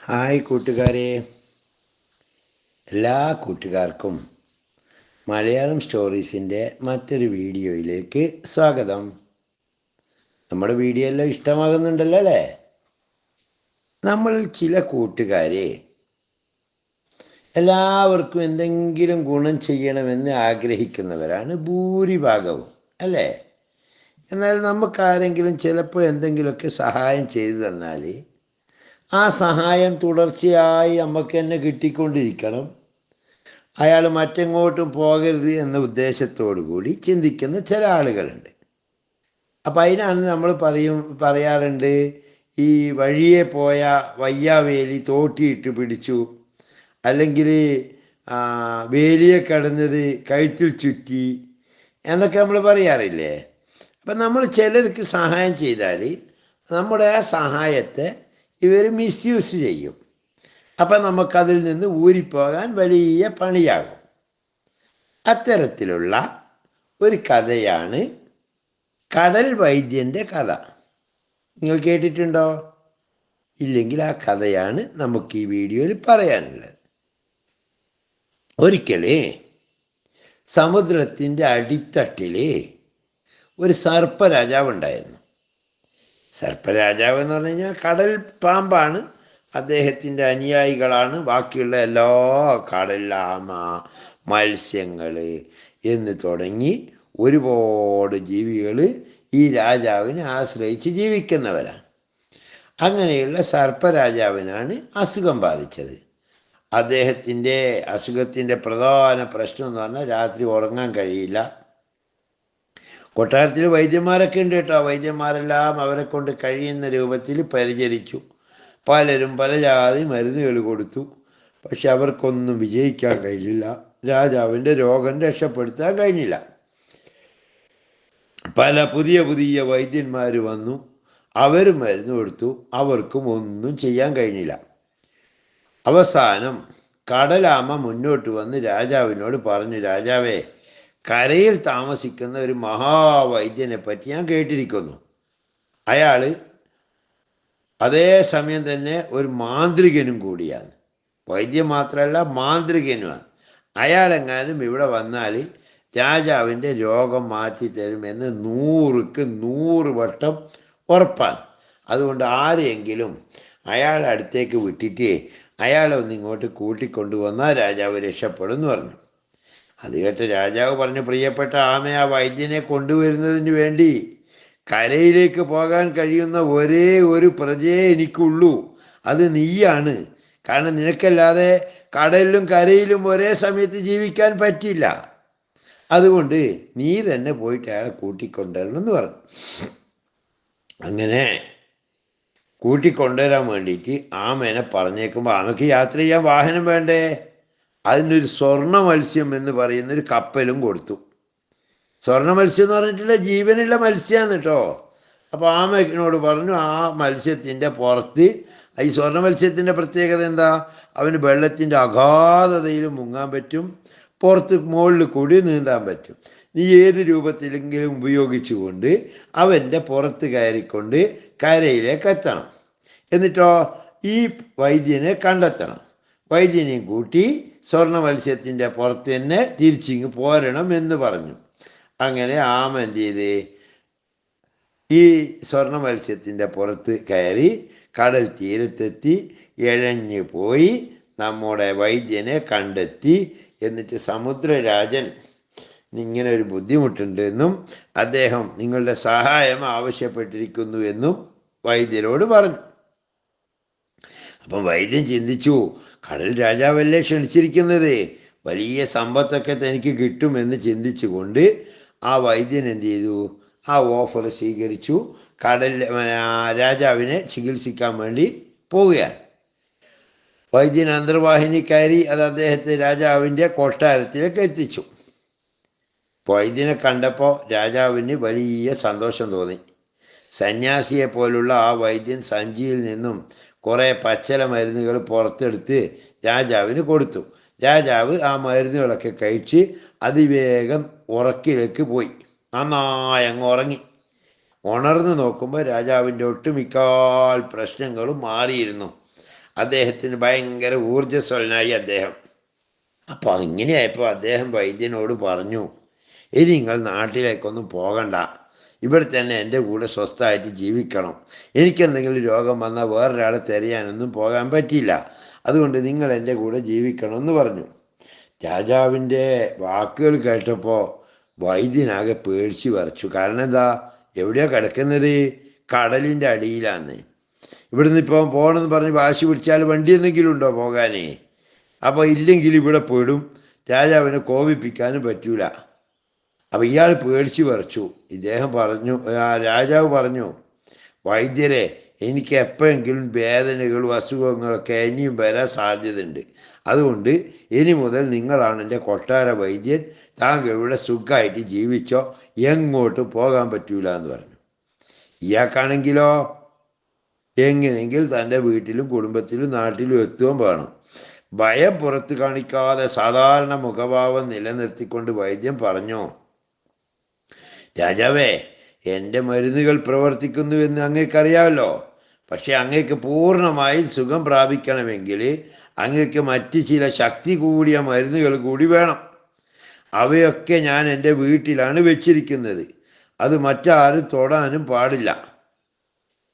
Hi കൂട്ടുകാരെ, എല്ലാ കൂട്ടുകാർക്കും മലയാളം സ്റ്റോറീസിൻ്റെ മറ്റൊരു വീഡിയോയിലേക്ക് സ്വാഗതം. നമ്മുടെ വീഡിയോ എല്ലാം ഇഷ്ടമാകുന്നുണ്ടല്ലോ അല്ലേ? നമ്മൾ ചില കൂട്ടുകാരെ എല്ലാവർക്കും എന്തെങ്കിലും ഗുണം ചെയ്യണമെന്ന് ആഗ്രഹിക്കുന്നവരാണ് ഭൂരിഭാഗവും, അല്ലേ? എന്നാൽ നമുക്കാരെങ്കിലും ചിലപ്പോൾ എന്തെങ്കിലുമൊക്കെ സഹായം ചെയ്തു തന്നാൽ ആ സഹായം തുടർച്ചയായി നമുക്ക് തന്നെ കിട്ടിക്കൊണ്ടിരിക്കണം, അയാൾ മറ്റെങ്ങോട്ടും പോകരുത് എന്ന ഉദ്ദേശത്തോടു കൂടി ചിന്തിക്കുന്ന ചില ആളുകളുണ്ട്. അപ്പം അതിനാണ് നമ്മൾ പറയാറുണ്ട്, ഈ വഴിയെ പോയ വയ്യാവേലി തോട്ടിയിട്ട് പിടിച്ചു, അല്ലെങ്കിൽ വേലിയെ കടന്നത് കഴുത്തിൽ ചുറ്റി എന്നൊക്കെ നമ്മൾ പറയാറില്ലേ? അപ്പം നമ്മൾ ചിലർക്ക് സഹായം ചെയ്താൽ നമ്മുടെ ആ സഹായത്തെ ഇവർ മിസ്യൂസ് ചെയ്യും. അപ്പം നമുക്കതിൽ നിന്ന് ഊരിപ്പോകാൻ വലിയ പണിയാകും. അത്തരത്തിലുള്ള ഒരു കഥയാണ് കടൽ വൈദ്യൻ്റെ കഥ. നിങ്ങൾ കേട്ടിട്ടുണ്ടോ? ഇല്ലെങ്കിൽ ആ കഥയാണ് നമുക്ക് ഈ വീഡിയോയിൽ പറയാനുള്ളത്. ഒരിക്കലേ സമുദ്രത്തിൻ്റെ അടിത്തട്ടിൽ ഒരു സർപ്പരാജാവ് ഉണ്ടായിരുന്നു. സർപ്പരാജാവ് എന്ന് പറഞ്ഞു കഴിഞ്ഞാൽ കടൽ പാമ്പാണ്. അദ്ദേഹത്തിൻ്റെ അനുയായികളാണ് ബാക്കിയുള്ള എല്ലാ കടലാമ, മത്സ്യങ്ങൾ എന്ന് തുടങ്ങി ഒരുപാട് ജീവികൾ ഈ രാജാവിനെ ആശ്രയിച്ച് ജീവിക്കുന്നവരാണ്. അങ്ങനെയുള്ള സർപ്പരാജാവിനാണ് അസുഖം ബാധിച്ചത്. അദ്ദേഹത്തിൻ്റെ അസുഖത്തിൻ്റെ പ്രധാന പ്രശ്നം എന്ന് പറഞ്ഞാൽ രാത്രി ഉറങ്ങാൻ കഴിയില്ല. കൊട്ടാരത്തിൽ വൈദ്യന്മാരൊക്കെ ഉണ്ട് കേട്ടോ. വൈദ്യന്മാരെല്ലാം അവരെ കൊണ്ട് കഴിയുന്ന രൂപത്തിൽ പരിചരിച്ചു. പലരും പല ജാതി മരുന്നുകൾ കൊടുത്തു. പക്ഷെ അവർക്കൊന്നും വിജയിക്കാൻ കഴിഞ്ഞില്ല. രാജാവിൻ്റെ രോഗം രക്ഷപ്പെടുത്താൻ കഴിഞ്ഞില്ല. പല പുതിയ പുതിയ വൈദ്യന്മാർ വന്നു, അവർ മരുന്ന് കൊടുത്തു, അവർക്കും ഒന്നും ചെയ്യാൻ കഴിഞ്ഞില്ല. അവസാനം കടലാമ മുന്നോട്ട് വന്ന് രാജാവിനോട് പറഞ്ഞു, രാജാവേ, കരയിൽ താമസിക്കുന്ന ഒരു മഹാവൈദ്യനെ പറ്റി ഞാൻ കേട്ടിരിക്കുന്നു. അയാൾ അതേ സമയം തന്നെ ഒരു മാന്ത്രികനും കൂടിയാണ്. വൈദ്യം മാത്രമല്ല, മാന്ത്രികനുമാണ്. അയാളെങ്ങാനും ഇവിടെ വന്നാൽ രാജാവിൻ്റെ രോഗം മാറ്റി തരുമെന്ന് 100ക്ക് 100 വട്ടം ഉറപ്പാണ്. അതുകൊണ്ട് ആരെയെങ്കിലും അയാളുടെ അടുത്തേക്ക് വിട്ടിട്ട് അയാളെ ഒന്ന് ഇങ്ങോട്ട് കൂട്ടിക്കൊണ്ടുവന്നാൽ രാജാവ് രക്ഷപ്പെടും എന്ന് പറഞ്ഞു. അത് കേട്ട് രാജാവ് പറഞ്ഞു, പ്രിയപ്പെട്ട ആമ, ആ വൈദ്യനെ കൊണ്ടുവരുന്നതിന് വേണ്ടി കരയിലേക്ക് പോകാൻ കഴിയുന്ന ഒരേ ഒരു പ്രജയെ എനിക്കുള്ളൂ, അത് നീയാണ്. കാരണം നിനക്കല്ലാതെ കടലിലും കരയിലും ഒരേ സമയത്ത് ജീവിക്കാൻ പറ്റില്ല. അതുകൊണ്ട് നീ തന്നെ പോയിട്ട് അയാളെ കൂട്ടിക്കൊണ്ടുവരണം എന്ന് പറഞ്ഞു. അങ്ങനെ കൂട്ടിക്കൊണ്ടുവരാൻ വേണ്ടിയിട്ട് ആമേനെ പറഞ്ഞേക്കുമ്പോൾ ആമയ്ക്ക് യാത്ര ചെയ്യാൻ വാഹനം വേണ്ടേ? അതിനൊരു സ്വർണ്ണ മത്സ്യം എന്ന് പറയുന്നൊരു കപ്പലും കൊടുത്തു. സ്വർണ്ണ മത്സ്യം എന്ന് പറഞ്ഞിട്ടുള്ള ജീവനുള്ള മത്സ്യമാണ് കേട്ടോ. അപ്പോൾ ആമയ്ക്കിനോട് പറഞ്ഞു, ആ മത്സ്യത്തിൻ്റെ പുറത്ത്, ഈ സ്വർണ്ണ മത്സ്യത്തിൻ്റെ പ്രത്യേകത എന്താ? അവന് വെള്ളത്തിൻ്റെ അഗാധതയിൽ മുങ്ങാൻ പറ്റും, പുറത്ത് മുകളിൽ കൂടി നീന്താൻ പറ്റും. നീ ഏത് രൂപത്തിലെങ്കിലും ഉപയോഗിച്ചുകൊണ്ട് അവൻ്റെ പുറത്ത് കയറിക്കൊണ്ട് കരയിലേക്ക് എത്തണം. എന്നിട്ടോ ഈ വൈദ്യനെ കണ്ടെത്തണം. വൈദ്യനെയും കൂട്ടി സ്വർണ്ണ മത്സ്യത്തിൻ്റെ പുറത്ത് തന്നെ തിരിച്ചിങ്ങ് പോരണം എന്ന് പറഞ്ഞു. അങ്ങനെ ആമ എന്ത് ചെയ്ത് ഈ സ്വർണ്ണ മത്സ്യത്തിൻ്റെ പുറത്ത് കയറി കടൽ തീരത്തെത്തി ഇഴഞ്ഞു പോയി നമ്മുടെ വൈദ്യനെ കണ്ടെത്തി. എന്നിട്ട് സമുദ്രരാജൻ ഇങ്ങനെ ഒരു ബുദ്ധിമുട്ടുണ്ട് എന്നും അദ്ദേഹം നിങ്ങളുടെ സഹായം ആവശ്യപ്പെട്ടിരിക്കുന്നു എന്നും വൈദ്യരോട് പറഞ്ഞു. അപ്പം വൈദ്യൻ ചിന്തിച്ചു, കടൽ രാജാവല്ലേ ക്ഷണിച്ചിരിക്കുന്നത്, വലിയ സമ്പത്തൊക്കെ തനിക്ക് കിട്ടുമെന്ന് ചിന്തിച്ചുകൊണ്ട് ആ വൈദ്യൻ എന്ത് ചെയ്തു, ആ ഓഫർ സ്വീകരിച്ചു. രാജാവിനെ ചികിത്സിക്കാൻ വേണ്ടി പോവുകയാണ്. വൈദ്യൻ അന്തർവാഹിനി കയറി അത് അദ്ദേഹത്തെ രാജാവിൻ്റെ കൊട്ടാരത്തിലേക്ക് എത്തിച്ചു. വൈദ്യനെ കണ്ടപ്പോൾ രാജാവിന് വലിയ സന്തോഷം തോന്നി. സന്യാസിയെ പോലുള്ള ആ വൈദ്യൻ സഞ്ചിയിൽ നിന്നും കുറേ പച്ചല മരുന്നുകൾ പുറത്തെടുത്ത് രാജാവിന് കൊടുത്തു. രാജാവ് ആ മരുന്നുകളൊക്കെ കഴിച്ച് അതിവേഗം ഉറക്കിലേക്ക് പോയി. നന്നായി അങ്ങ് ഉറങ്ങി. ഉണർന്ന് നോക്കുമ്പോൾ രാജാവിൻ്റെ ഒട്ടുമിക്കാൽ പ്രശ്നങ്ങളും മാറിയിരുന്നു. അദ്ദേഹത്തിന് ഭയങ്കര ഊർജ്ജസ്വലനായി അദ്ദേഹം. അപ്പോൾ ഇങ്ങനെയായപ്പോൾ അദ്ദേഹം വൈദ്യനോട് പറഞ്ഞു, ഇനി നിങ്ങൾ നാട്ടിലേക്കൊന്നും പോകണ്ട, ഇവിടെ തന്നെ എൻ്റെ കൂടെ സ്വസ്ഥമായിട്ട് ജീവിക്കണം. എനിക്കെന്തെങ്കിലും രോഗം വന്നാൽ വേറൊരാളെ തിരയാനൊന്നും പോകാൻ പറ്റില്ല. അതുകൊണ്ട് നിങ്ങൾ എൻ്റെ കൂടെ ജീവിക്കണമെന്ന് പറഞ്ഞു. രാജാവിൻ്റെ വാക്കുകൾ കേട്ടപ്പോൾ വൈദ്യനാകെ പേടിച്ച് വിറച്ചു. കാരണം എന്താ, എവിടെയാണ് കിടക്കുന്നത്? കടലിൻ്റെ അടിയിലാന്ന്. ഇവിടുന്ന് ഇപ്പം പോകണമെന്ന് പറഞ്ഞ് വാശി പിടിച്ചാൽ വണ്ടി എന്തെങ്കിലും ഉണ്ടോ പോകാനേ? അപ്പോൾ ഇല്ലെങ്കിൽ ഇവിടെ പെടും, രാജാവിനെ കോപിപ്പിക്കാനും പറ്റൂല. അപ്പം ഇയാൾ പേടിച്ച് വിറച്ചു. ഇദ്ദേഹം പറഞ്ഞു, രാജാവ് പറഞ്ഞു, വൈദ്യരെ, എനിക്ക് എപ്പോഴെങ്കിലും വേദനകളും അസുഖങ്ങളൊക്കെ ഇനിയും വരാൻ സാധ്യതയുണ്ട്. അതുകൊണ്ട് ഇനി മുതൽ നിങ്ങളാണ് എൻ്റെ കൊട്ടാര വൈദ്യൻ. താങ്കൾ ഇവിടെ സുഖമായിട്ട് ജീവിച്ചോ, എങ്ങോട്ടും പോകാൻ പറ്റൂല എന്ന് പറഞ്ഞു. ഇയാൾക്കാണെങ്കിലോ എങ്ങനെയെങ്കിലും തൻ്റെ വീട്ടിലും കുടുംബത്തിലും നാട്ടിലും എത്തുകയും വേണം. ഭയം പുറത്ത് കാണിക്കാതെ സാധാരണ മുഖഭാവം നിലനിർത്തിക്കൊണ്ട് വൈദ്യൻ പറഞ്ഞു, രാജാവേ, എൻ്റെ മരുന്നുകൾ പ്രവർത്തിക്കുന്നുവെന്ന് അങ്ങേക്കറിയാമല്ലോ. പക്ഷെ അങ്ങേക്ക് പൂർണ്ണമായി സുഖം പ്രാപിക്കണമെങ്കിൽ അങ്ങേക്ക് മറ്റ് ചില ശക്തി കൂടിയ മരുന്നുകൾ കൂടി വേണം. അവയൊക്കെ ഞാൻ എൻ്റെ വീട്ടിലാണ് വെച്ചിരിക്കുന്നത്. അത് മറ്റാരും തൊടാനും പാടില്ല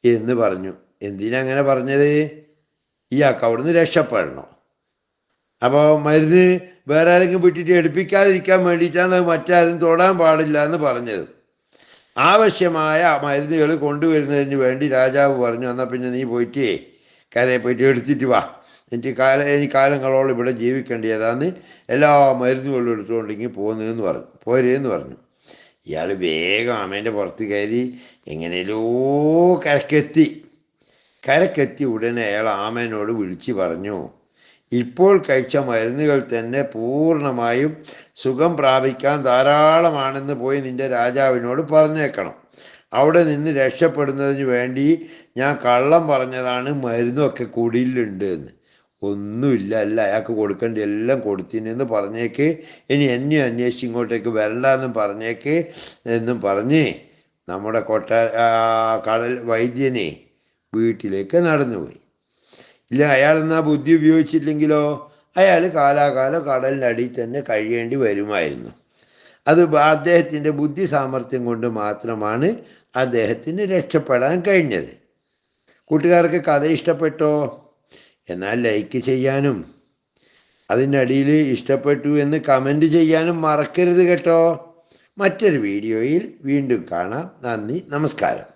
എന്ന് പറഞ്ഞു. എന്തിനങ്ങനെ പറഞ്ഞത്? ഇയാൾക്ക് അവിടുന്ന് രക്ഷപ്പെടണം. അപ്പോൾ മരുന്ന് വേറെ ആരെങ്കിലും വിട്ടിട്ട് എടുപ്പിക്കാതിരിക്കാൻ വേണ്ടിയിട്ടാണ് അത് മറ്റാരും തൊടാൻ പാടില്ല എന്ന് പറഞ്ഞത്. ആവശ്യമായ മരുന്നുകൾ കൊണ്ടുവരുന്നതിന് വേണ്ടി രാജാവ് പറഞ്ഞു, എന്നാൽ പിന്നെ നീ പോയിട്ട് കരയെ പോയിട്ട് എടുത്തിട്ട് വാ, എനിക്ക് കാലങ്ങളോളം ഇവിടെ ജീവിക്കേണ്ടതാന്ന് എല്ലാ മരുന്നുകളും എടുത്തുകൊണ്ടെങ്കിൽ പോകുന്നതെന്ന് പറഞ്ഞു, പോരേന്ന് പറഞ്ഞു. ഇയാൾ വേഗം ആമേൻ്റെ പുറത്ത് കയറി എങ്ങനെയല്ലോ കരക്കെത്തി ഉടനെ അയാൾ ആമേനോട് വിളിച്ച് പറഞ്ഞു, ഇപ്പോൾ കഴിച്ച മരുന്നുകൾ തന്നെ പൂർണ്ണമായും സുഖം പ്രാപിക്കാൻ ധാരാളമാണെന്ന് പോയി നിൻ്റെ രാജാവിനോട് പറഞ്ഞേക്കണം. അവിടെ നിന്ന് രക്ഷപ്പെടുന്നതിന് വേണ്ടി ഞാൻ കള്ളം പറഞ്ഞതാണ്, മരുന്നൊക്കെ കുടിയിലുണ്ട് എന്ന്. ഒന്നുമില്ല, അല്ല അയാൾക്ക് കൊടുക്കേണ്ട എല്ലാം കൊടുത്തിനെന്ന് പറഞ്ഞേക്ക്, ഇനി എന്നെയും അന്വേഷിച്ച് ഇങ്ങോട്ടേക്ക് വരണ്ടെന്നും പറഞ്ഞേക്ക് എന്നും പറഞ്ഞ് നമ്മുടെ കടൽ വൈദ്യനെ വീട്ടിലേക്ക് നടന്നുപോയി. ഇല്ല, അയാളെന്നാ ബുദ്ധി ഉപയോഗിച്ചില്ലെങ്കിലോ അയാൾ കാലാകാലം കടലിനടിയിൽ തന്നെ കഴിയേണ്ടി വരുമായിരുന്നു. അത് അദ്ദേഹത്തിൻ്റെ ബുദ്ധി സാമർഥ്യം കൊണ്ട് മാത്രമാണ് അദ്ദേഹത്തിന് രക്ഷപ്പെടാൻ കഴിഞ്ഞത്. കൂട്ടുകാർക്ക് കഥ ഇഷ്ടപ്പെട്ടോ? എന്നാൽ ലൈക്ക് ചെയ്യാനും അതിനടിയിൽ ഇഷ്ടപ്പെട്ടു എന്ന് കമൻറ്റ് ചെയ്യാനും മറക്കരുത് കേട്ടോ. മറ്റൊരു വീഡിയോയിൽ വീണ്ടും കാണാം. നന്ദി, നമസ്കാരം.